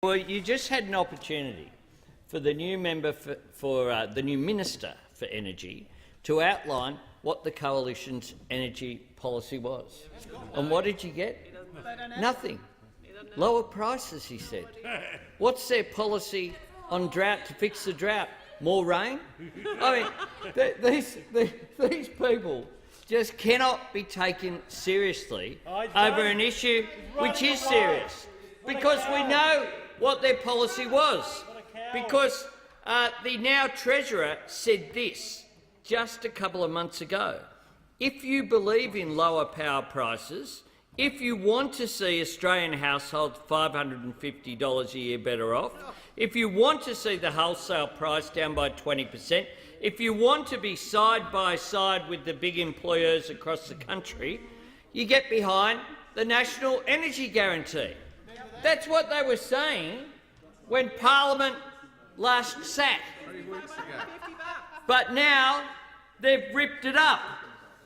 Well, you just had an opportunity for the new member the new Minister for Energy to outline what the Coalition's energy policy was. And what did you get? Nothing. Lower prices, he said. What's their policy on drought to fix the drought? More rain? I mean, these people just cannot be taken seriously over an issue which is serious, because we know what their policy was. Because the now Treasurer said this just a couple of months ago. If you believe in lower power prices, if you want to see Australian households $550 a year better off, if you want to see the wholesale price down by 20%, if you want to be side by side with the big employers across the country, you get behind the National Energy Guarantee. That's what they were saying when Parliament last sat. But now they've ripped it up.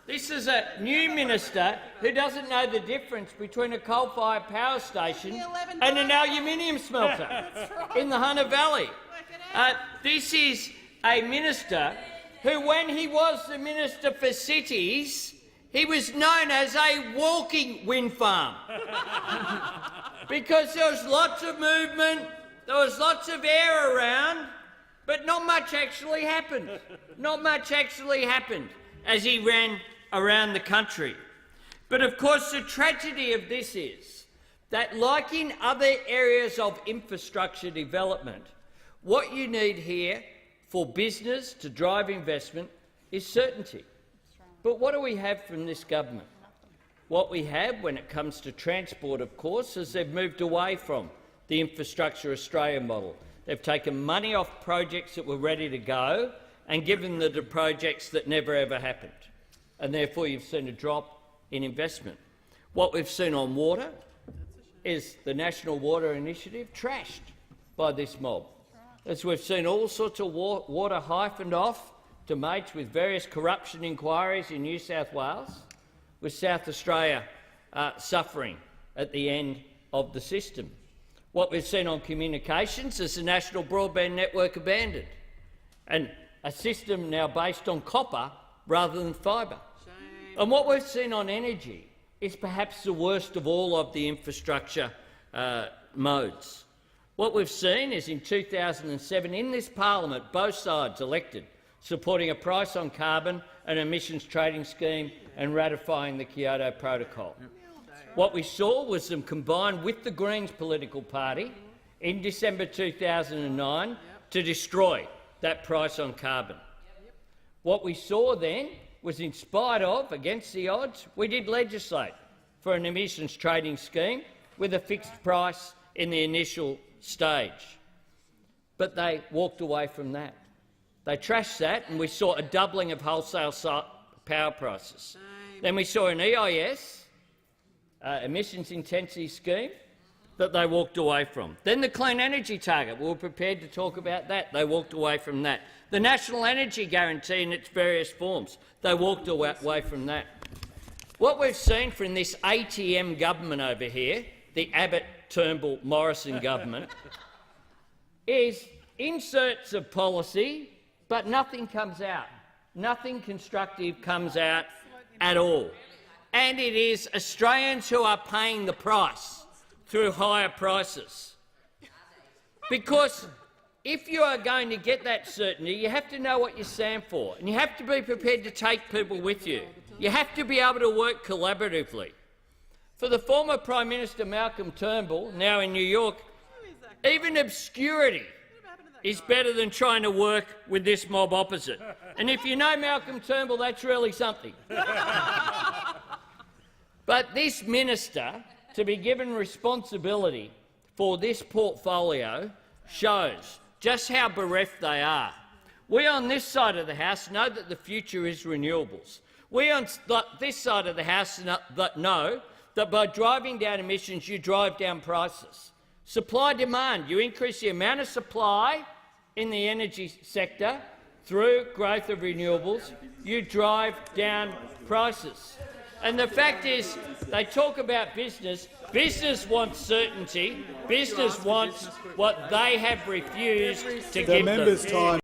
This is a new minister who doesn't know the difference between a coal-fired power station and an aluminium smelter in the Hunter Valley. This is a minister who, when he was the Minister for Cities, he was known as a walking wind farm because there was lots of movement, there was lots of air around, but not much actually happened. Not much actually happened as he ran around the country. But of course the tragedy of this is that, like in other areas of infrastructure development, what you need here for business to drive investment is certainty. But what do we have from this government? What we have when it comes to transport, of course, is they've moved away from the Infrastructure Australia model. They've taken money off projects that were ready to go and given them to projects that never ever happened. And therefore you've seen a drop in investment. What we've seen on water is the National Water Initiative trashed by this mob. As we've seen all sorts of water hyphened off to mates with various corruption inquiries in New South Wales, with South Australia suffering at the end of the system. What we've seen on communications is the National Broadband Network abandoned, and a system now based on copper rather than fibre. And what we've seen on energy is perhaps the worst of all of the infrastructure modes. What we've seen is in 2007 in this parliament, both sides elected supporting a price on carbon and emissions trading scheme and ratifying the Kyoto Protocol. What we saw was them combine with the Greens political party in December 2009 to destroy that price on carbon. What we saw then was, in spite of, against the odds, we did legislate for an emissions trading scheme with a fixed price in the initial stage. But they walked away from that. They trashed that, and we saw a doubling of wholesale power prices. Then we saw an EIS, emissions intensity scheme, that they walked away from. Then the clean energy target, we were prepared to talk about that. They walked away from that. The National Energy Guarantee in its various forms, they walked away from that. What we've seen from this ATM government over here, the Abbott-Turnbull-Morrison government, is inserts of policy, but nothing comes out. Nothing constructive comes out at all. And it is Australians who are paying the price through higher prices. Because if you are going to get that certainty, you have to know what you stand for, and you have to be prepared to take people with you. You have to be able to work collaboratively. For the former Prime Minister Malcolm Turnbull, now in New York, even obscurity is better than trying to work with this mob opposite. And if you know Malcolm Turnbull, that's really something. But this minister, to be given responsibility for this portfolio, shows just how bereft they are. We on this side of the House know that the future is renewables. We on this side of the House know that by driving down emissions, you drive down prices. Supply-demand, you increase the amount of supply in the energy sector through growth of renewables, you drive down prices. And the fact is, they talk about business. Business wants certainty. Business wants what they have refused to give them. Member's time.